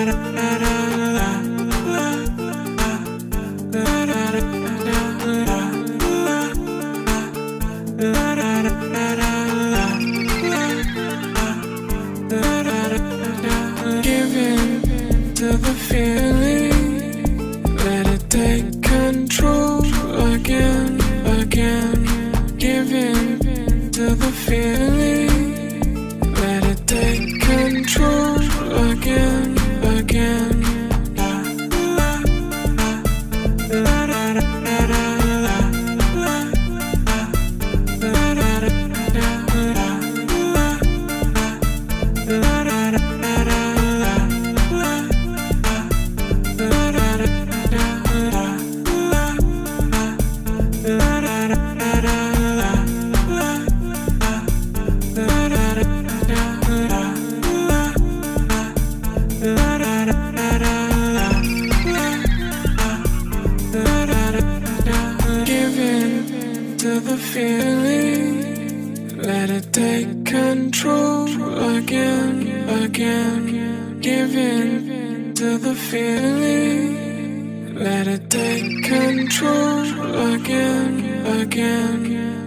Give in to the feeling, let it take control again, again. Give in to the feeling, let it take control again, again. Give in to the feeling, let it take control again, again. Give in to the feeling, let it take control again, again.